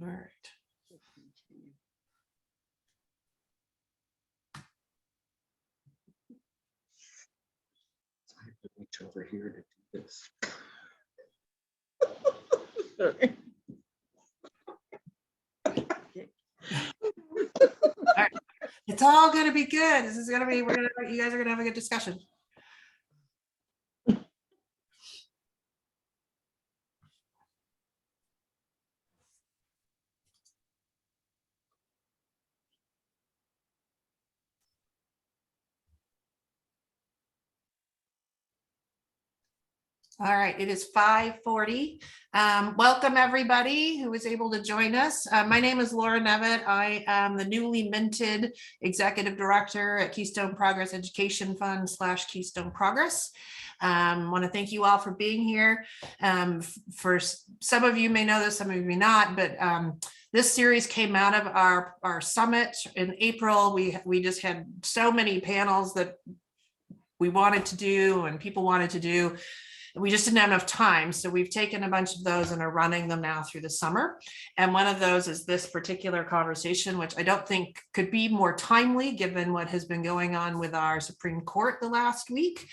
All right. I have to reach over here to do this. All right. It's all going to be good. This is going to be, you guys are going to have a good discussion. All right, it is 5:40. Welcome everybody who was able to join us. My name is Laura Nevitt. I am the newly minted Executive Director at Keystone Progress Education Fund / Keystone Progress. Want to thank you all for being here. For some of you may know this, some of you may not, but this series came out of our summit in April. We just had so many panels that we wanted to do and people wanted to do. We just didn't have enough time. So we've taken a bunch of those and are running them now through the summer. And one of those is this particular conversation, which I don't think could be more timely given what has been going on with our Supreme Court the last week,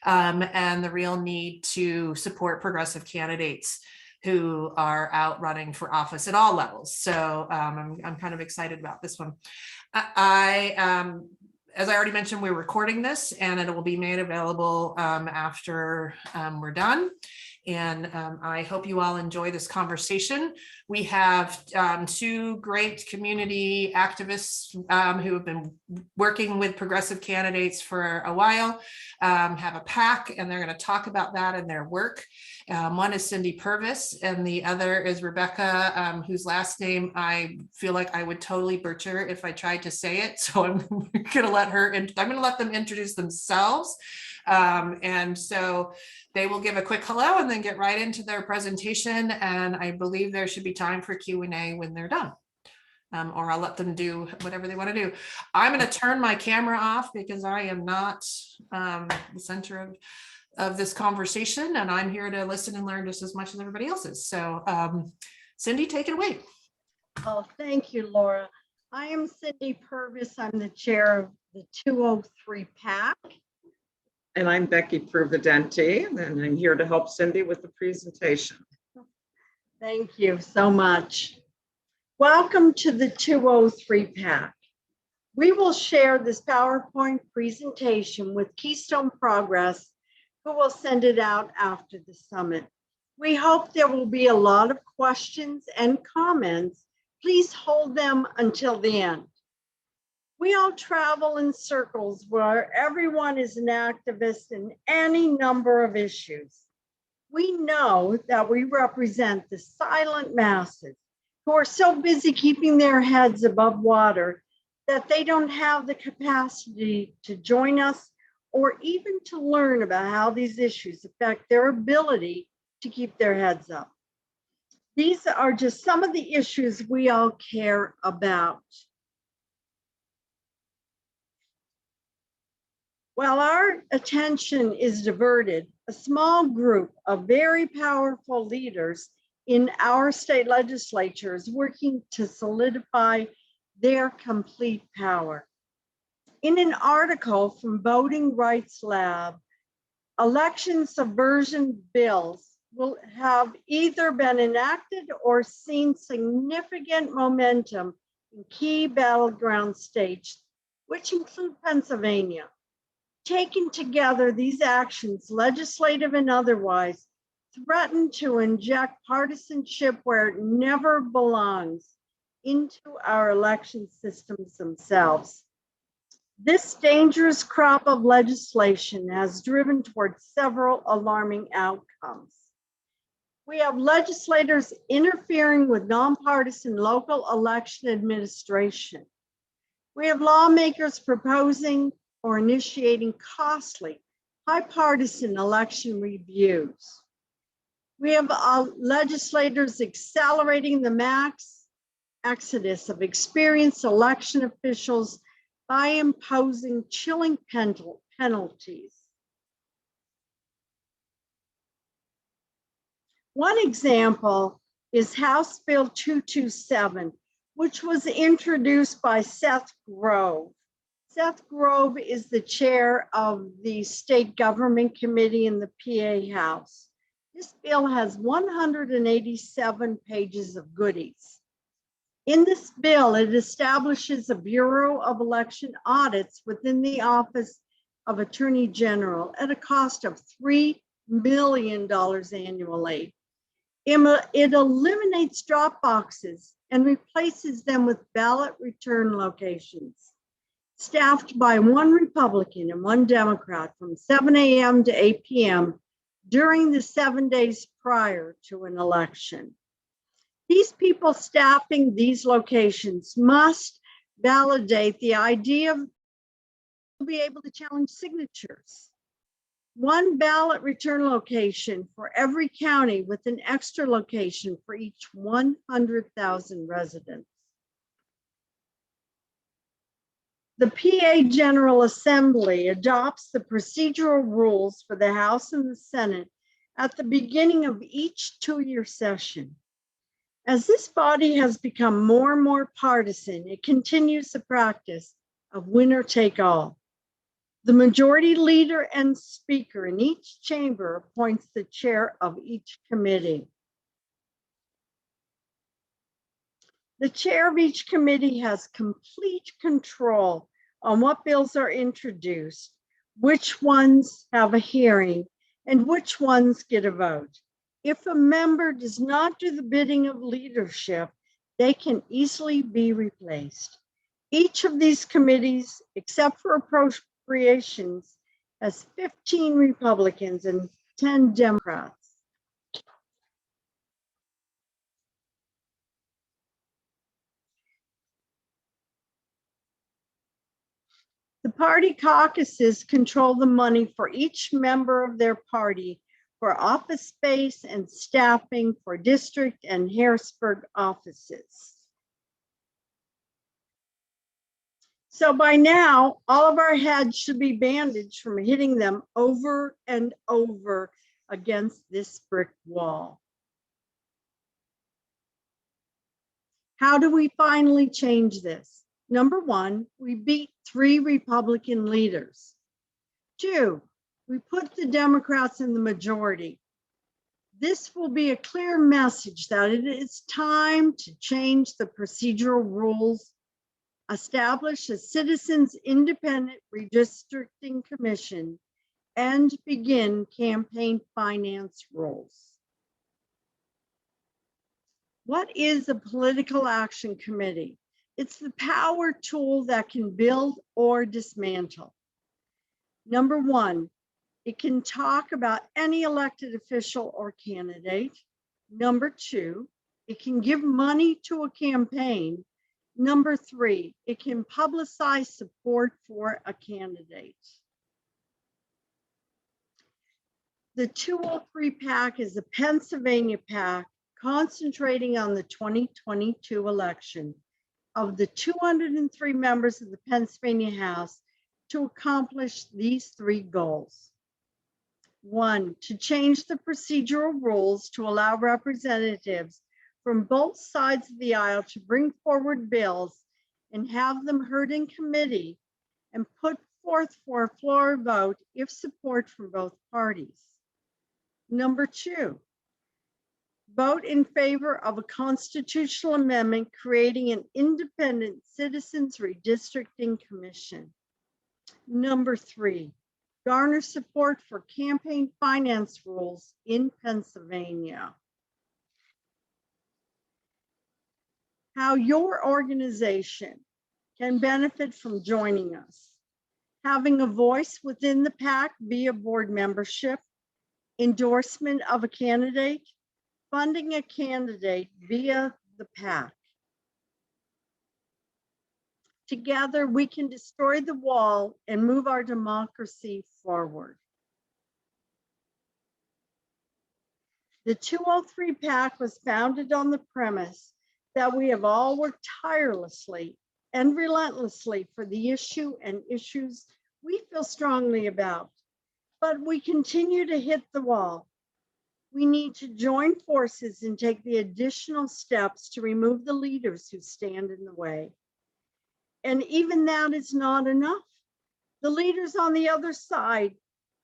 and the real need to support progressive candidates who are out running for office at all levels. So I'm kind of excited about this one. As I already mentioned, we're recording this and it will be made available after we're done. And I hope you all enjoy this conversation. We have two great community activists who have been working with progressive candidates for a while, have a PAC, and they're going to talk about that in their work. One is Cindy Purvis, and the other is Rebecca, whose last name I feel like I would totally butcher if I tried to say it. So I'm going to let her, I'm going to let them introduce themselves. And so they will give a quick hello and then get right into their presentation. And I believe there should be time for Q&A when they're done. Or I'll let them do whatever they want to do. I'm going to turn my camera off because I am not the center of this conversation, and I'm here to listen and learn just as much as everybody else is. So Cindy, take it away. Oh, thank you, Laura. I am Cindy Purvis. I'm the chair of the 203 PAC. And I'm Becky Providenti, and I'm here to help Cindy with the presentation. Thank you so much. Welcome to the 203 PAC. We will share this PowerPoint presentation with Keystone Progress, who will send it out after the summit. We hope there will be a lot of questions and comments. Please hold them until the end. We all travel in circles where everyone is an activist in any number of issues. We know that we represent the silent masses who are so busy keeping their heads above water that they don't have the capacity to join us or even to learn about how these issues affect their ability to keep their heads up. These are just some of the issues we all care about. While our attention is diverted, a small group of very powerful leaders in our state legislatures working to solidify their complete power. In an article from Voting Rights Lab, election subversion bills will have either been enacted or seen significant momentum in key battleground states, which include Pennsylvania. Taken together, these actions, legislative and otherwise, threaten to inject partisanship where it never belongs into our election systems themselves. This dangerous crop of legislation has driven towards several alarming outcomes. We have legislators interfering with nonpartisan local election administration. We have lawmakers proposing or initiating costly, bipartisan election reviews. We have legislators accelerating the mass exodus of experienced election officials by imposing chilling penalties. One example is House Bill 227, which was introduced by Seth Grove. Seth Grove is the chair of the State Government Committee in the PA House. This bill has 187 pages of goodies. In this bill, it establishes a Bureau of Election Audits within the Office of Attorney General at a cost of $3 million annually. It eliminates drop boxes and replaces them with ballot return locations, staffed by one Republican and one Democrat from 7 a.m. to 8 p.m. during the 7 days prior to an election. These people staffing these locations must validate the idea of be able to challenge signatures. One ballot return location for every county with an extra location for each 100,000 residents. The PA General Assembly adopts the procedural rules for the House and the Senate at the beginning of each two-year session. As this body has become more and more partisan, it continues the practice of winner take all. The majority leader and speaker in each chamber appoints the chair of each committee. The chair of each committee has complete control on what bills are introduced, which ones have a hearing, and which ones get a vote. If a member does not do the bidding of leadership, they can easily be replaced. Each of these committees, except for appropriations, has 15 Republicans and 10 Democrats. The party caucuses control the money for each member of their party for office space and staffing for district and Harrisburg offices. So by now, all of our heads should be bandaged from hitting them over and over against this brick wall. How do we finally change this? Number one, we beat 3 Republican leaders. 2, we put the Democrats in the majority. This will be a clear message that it is time to change the procedural rules, establish a citizens independent redistricting commission, and begin campaign finance rules. What is a political action committee? It's the power tool that can build or dismantle. Number one, it can talk about any elected official or candidate. Number 2, it can give money to a campaign. Number 3, it can publicize support for a candidate. The 203 PAC is a Pennsylvania PAC concentrating on the 2022 election of the 203 members of the Pennsylvania House to accomplish these 3 goals. 1, to change the procedural rules to allow representatives from both sides of the aisle to bring forward bills and have them heard in committee and put forth for a floor vote if support from both parties. Number 2, vote in favor of a constitutional amendment creating an independent citizens redistricting commission. Number 3, garner support for campaign finance rules in Pennsylvania. How your organization can benefit from joining us. Having a voice within the PAC via board membership, endorsement of a candidate, funding a candidate via the PAC. Together, we can destroy the wall and move our democracy forward. The 203 PAC was founded on the premise that we have all worked tirelessly and relentlessly for the issue and issues we feel strongly about, but we continue to hit the wall. We need to join forces and take the additional steps to remove the leaders who stand in the way. And even that is not enough. The leaders on the other side,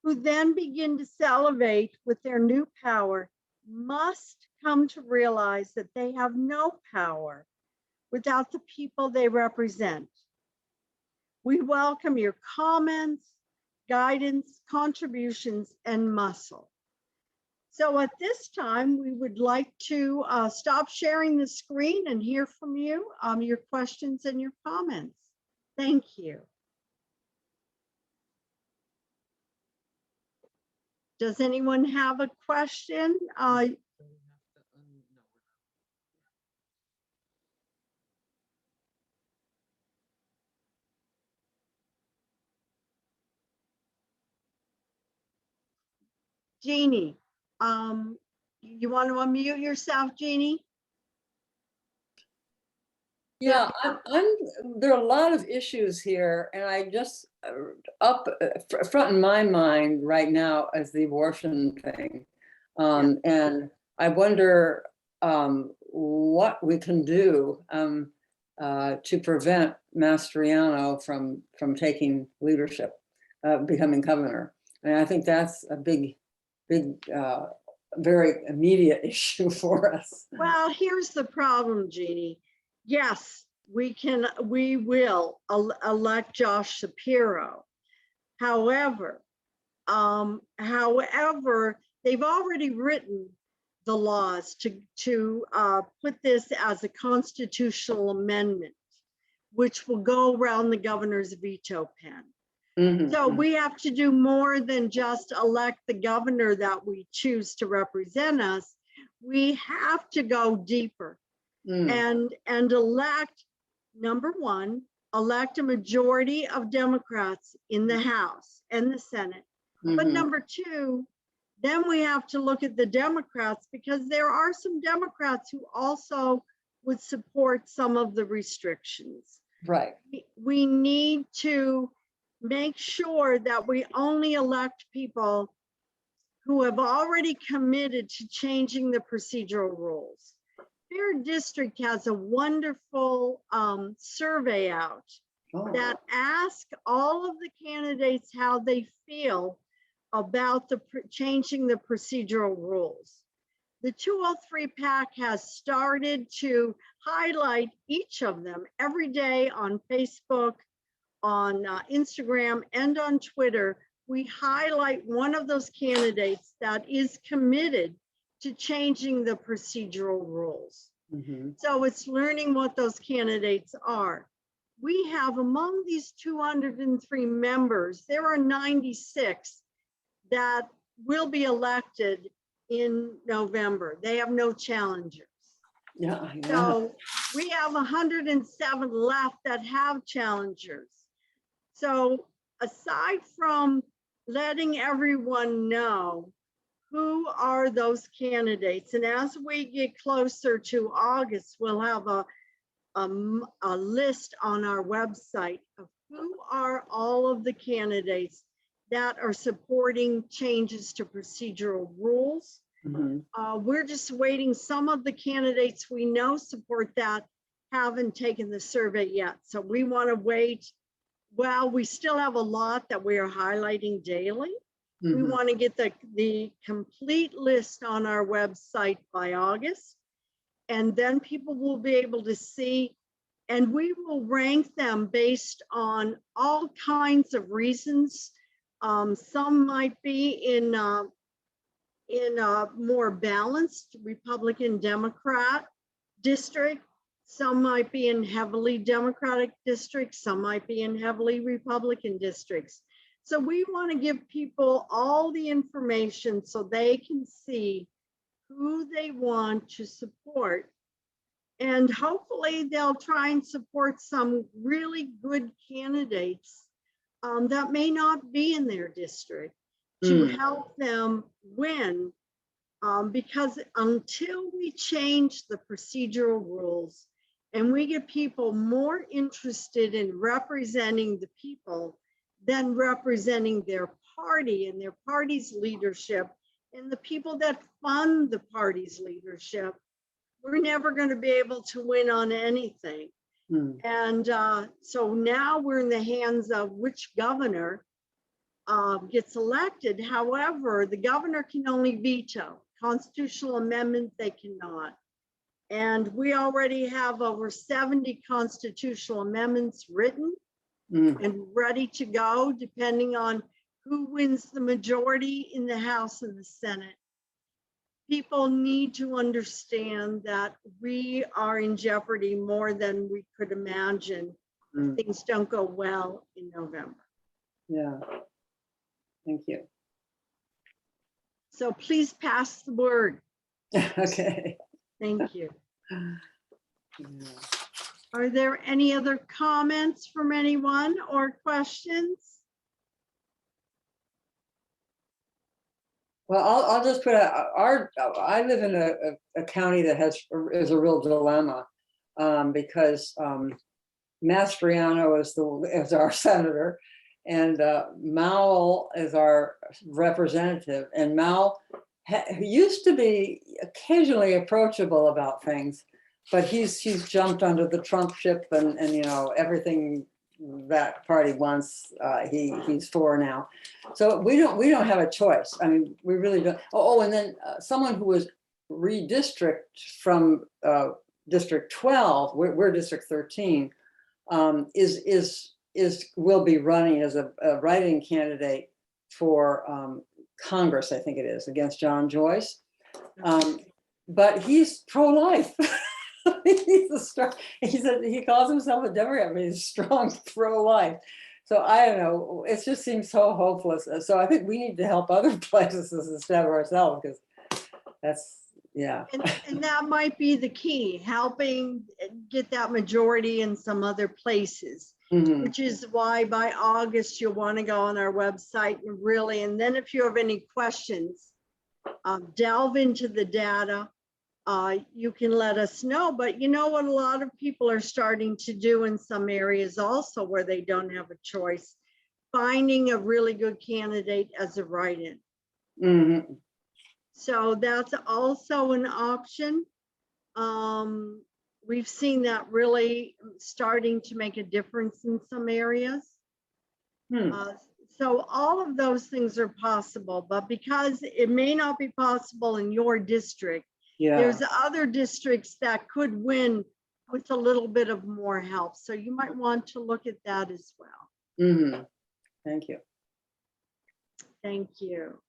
who then begin to salivate with their new power, must come to realize that they have no power without the people they represent. We welcome your comments, guidance, contributions, and muscle. So at this time, we would like to stop sharing the screen and hear from you, your questions and your comments. Thank you. Does anyone have a question? Jeannie, you want to unmute yourself, Jeannie? Yeah, there are a lot of issues here, and I just front in my mind right now as the abortion thing. And I wonder what we can do to prevent Mastriano from taking leadership, becoming governor. And I think that's a big, very immediate issue for us. Well, here's the problem, Jeannie. Yes, we will elect Josh Shapiro. However, they've already written the laws to put this as a constitutional amendment, which will go around the governor's veto pen. Mm-hmm. So we have to do more than just elect the governor that we choose to represent us. We have to go deeper and elect, number one, elect a majority of Democrats in the House and the Senate. But number two, then we have to look at the Democrats, because there are some Democrats who also would support some of the restrictions. Right. We need to make sure that we only elect people who have already committed to changing the procedural rules. Fair District has a wonderful survey out that asks all of the candidates how they feel about changing the procedural rules. The 203 PAC has started to highlight each of them every day on Facebook, on Instagram, and on Twitter. We highlight one of those candidates that is committed to changing the procedural rules. So it's learning what those candidates are. We have, among these 203 members, there are 96 that will be elected in November. They have no challengers. Yeah. So we have 107 left that have challengers. So aside from letting everyone know who are those candidates, and as we get closer to August, we'll have a list on our website of who are all of the candidates that are supporting changes to procedural rules. We're just waiting. Some of the candidates we know support that haven't taken the survey yet. So we want to wait. Well, we still have a lot that we are highlighting daily. We want to get the complete list on our website by August, and then people will be able to see, and we will rank them based on all kinds of reasons. Some might be in a more balanced Republican Democrat district. Some might be in heavily Democratic districts. Some might be in heavily Republican districts. So we want to give people all the information so they can see who they want to support. And hopefully they'll try and support some really good candidates that may not be in their district to help them win. Because until we change the procedural rules and we get people more interested in representing the people than representing their party and their party's leadership and the people that fund the party's leadership, we're never going to be able to win on anything. And so now we're in the hands of which governor gets elected. However, the governor can only veto constitutional amendment. They cannot. And we already have over 70 constitutional amendments written and ready to go, depending on who wins the majority in the House and the Senate. People need to understand that we are in jeopardy more than we could imagine if things don't go well in November. Yeah. Thank you. So please pass the word. Okay. Thank you. Yeah. Are there any other comments from anyone or questions? Well, I'll just put I live in a county that is a real dilemma because Mastriano is our senator, and Mowell is our representative, and Mowell used to be occasionally approachable about things, but he's jumped under the Trump ship, and you know, everything that party wants, he's for now. So we don't have a choice. I mean, we really don't. Oh, and then someone who was redistricted from District 12, we're District 13, will be running as a write-in candidate for Congress, I think it is, against John Joyce. But he's pro-life. He calls himself a Democrat, but he's strong pro-life. So I don't know, it just seems so hopeless. So I think we need to help other places instead of ourselves, because that's, yeah. And that might be the key, helping get that majority in some other places, which is why by August, you'll want to go on our website and then if you have any questions, delve into the data. You can let us know, but you know what a lot of people are starting to do in some areas also where they don't have a choice, finding a really good candidate as a write-in. So that's also an option. We've seen that really starting to make a difference in some areas. So all of those things are possible, but because it may not be possible in your district, there's other districts that could win with a little bit of more help. So you might want to look at that as well. Thank you. Thank you.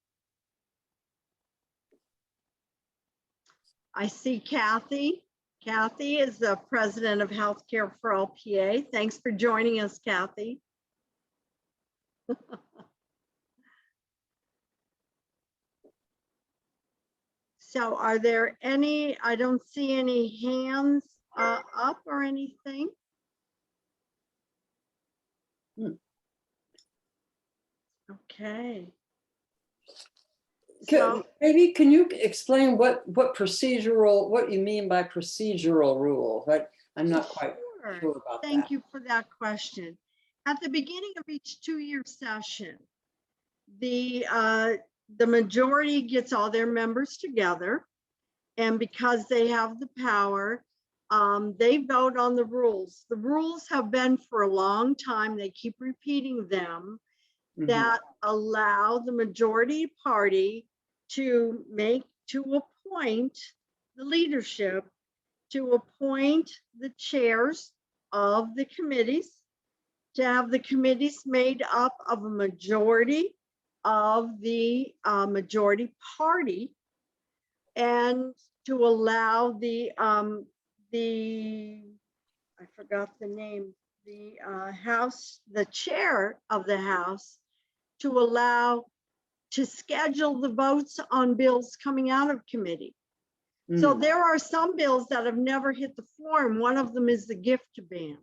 I see Kathy. Kathy is the president of Healthcare for All PA. Thanks for joining us, Kathy. So are there any, I don't see any hands up or anything. Okay. So Maybe can you explain what you mean by procedural rules? I'm not quite sure about that. Thank you for that question. At the beginning of each two-year session, the majority gets all their members together, and because they have the power, they vote on the rules. The rules have been for a long time, they keep repeating them, that allow the majority party to appoint the leadership, to appoint the chairs of the committees, to have the committees made up of a majority of the majority party, and to allow the I forgot the name, the House, the chair of the House, to allow to schedule the votes on bills coming out of committee. So there are some bills that have never hit the floor, and one of them is the gift ban.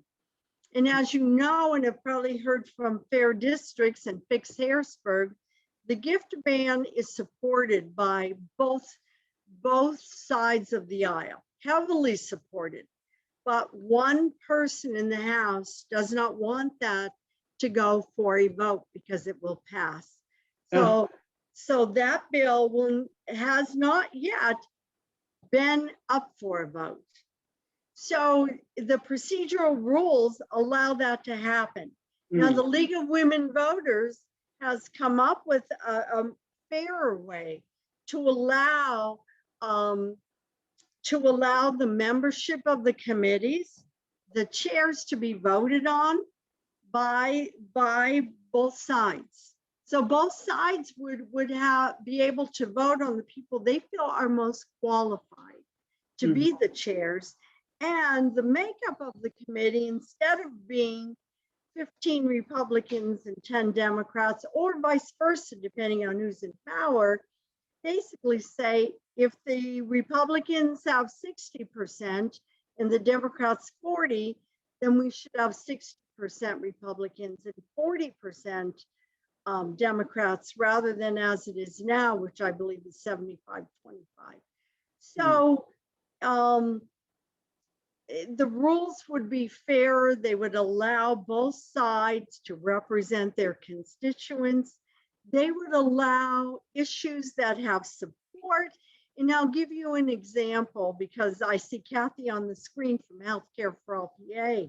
And as you know, and have probably heard from Fair Districts and Fix Harrisburg, the gift ban is supported by both sides of the aisle, heavily supported. But one person in the House does not want that to go for a vote because it will pass. So So that bill has not yet been up for a vote. So the procedural rules allow that to happen. Now, the League of Women Voters has come up with a fairer way to allow the membership of the committees, the chairs, to be voted on by both sides. So both sides would be able to vote on the people they feel are most qualified to be the chairs. And the makeup of the committee, instead of being 15 Republicans and 10 Democrats, or vice versa, depending on who's in power, basically say if the Republicans have 60% and the Democrats 40, then we should have 60% Republicans and 40% Democrats, rather than as it is now, which I believe is 75-25. So the rules would be fairer. They would allow both sides to represent their constituents. They would allow issues that have support. And I'll give you an example, because I see Kathy on the screen from Healthcare for All PA.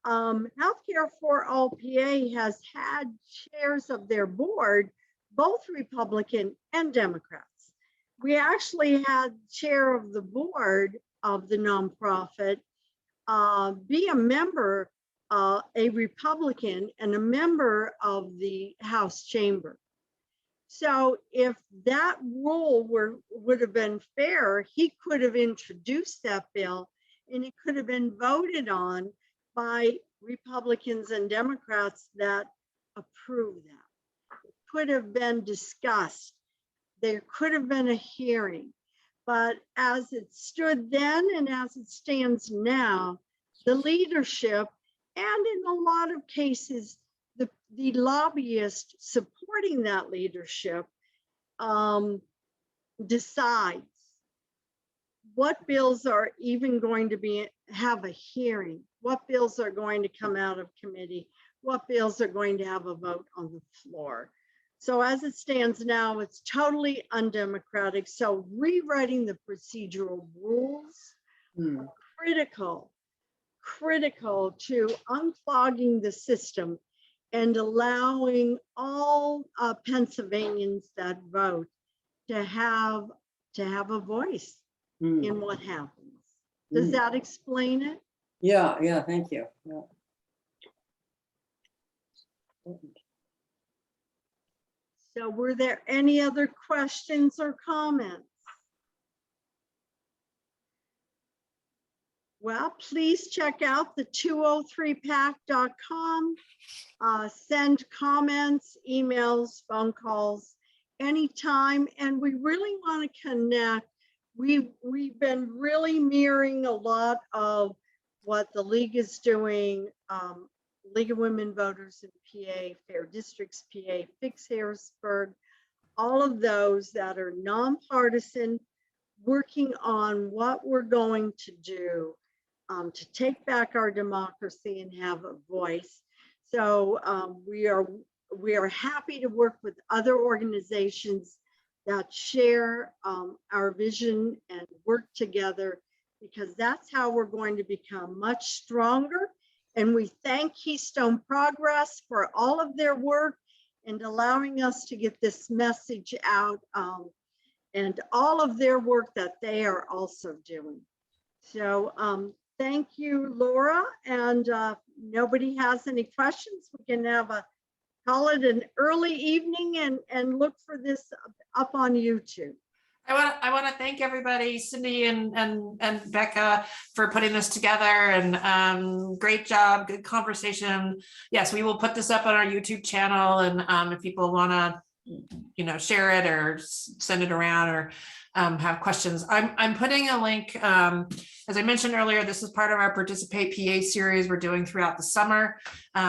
Healthcare for All PA has had chairs of their board, both Republican and Democrats. We actually had chair of the board of the nonprofit be a member, a Republican, and a member of the House chamber. So if that rule would have been fair, he could have introduced that bill and it could have been voted on by Republicans and Democrats that approve that. It could have been discussed. There could have been a hearing. But as it stood then and as it stands now, the leadership, and in a lot of cases, the lobbyist supporting that leadership decides what bills are even going to have a hearing, what bills are going to come out of committee, what bills are going to have a vote on the floor. So as it stands now, it's totally undemocratic. So rewriting the procedural rules are critical to unclogging the system and allowing all Pennsylvanians that vote to have a voice in what happens. Does that explain it? Yeah, thank you. Yeah. So were there any other questions or comments? Well, please check out the 203pac.com. Send comments, emails, phone calls, anytime. And we really want to connect. We've been really mirroring a lot of what the League is doing, League of Women Voters in PA, Fair Districts PA, Fix Harrisburg, all of those that are nonpartisan, working on what we're going to do to take back our democracy and have a voice. So we are happy to work with other organizations that share our vision and work together, because that's how we're going to become much stronger. And we thank Keystone Progress for all of their work and allowing us to get this message out, and all of their work that they are also doing. So thank you, Laura. And nobody has any questions, we can call it an early evening and look for this up on YouTube. I want to thank everybody, Cindy and Becca, for putting this together, and great job, good conversation. Yes, we will put this up on our YouTube channel, and if people want to, share it or send it around or have questions. I'm putting a link, as I mentioned earlier, this is part of our Participate PA series we're doing throughout the summer.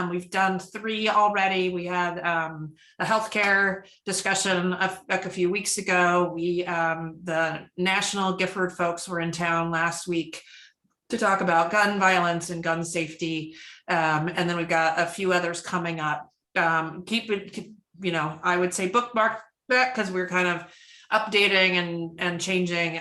We've done 3 already. We had a healthcare discussion a few weeks ago. The National Gifford folks were in town last week to talk about gun violence and gun safety. And then we've got a few others coming up. I would say bookmark that because we're kind of updating and changing,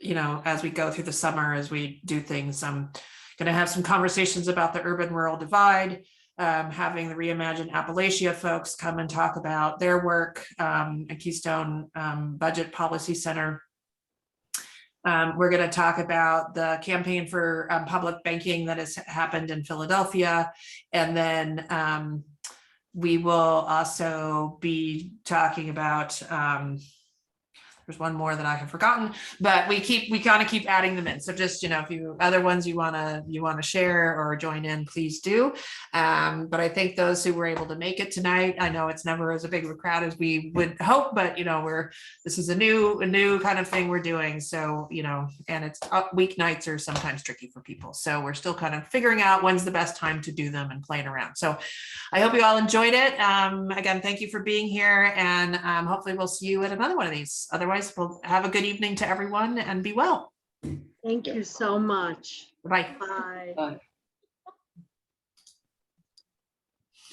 you know, as we go through the summer, as we do things. I'm going to have some conversations about the urban-rural divide, having the Reimagine Appalachia folks come and talk about their work at Keystone Budget Policy Center. We're going to talk about the campaign for public banking that has happened in Philadelphia. And then we will also be talking about, there's one more that I have forgotten, but we kind of keep adding them in. So just, you know, if you other ones you want to share or join in, please do. But I think those who were able to make it tonight, I know it's never as a big of a crowd as we would hope, but you know, this is a new kind of thing we're doing. So, you know, and it's weeknights are sometimes tricky for people. So we're still kind of figuring out when's the best time to do them and playing around. So I hope you all enjoyed it. Again, thank you for being here, and hopefully we'll see you at another one of these. Otherwise, we'll have a good evening to everyone and be well. Thank you so much. Bye. Bye. Bye.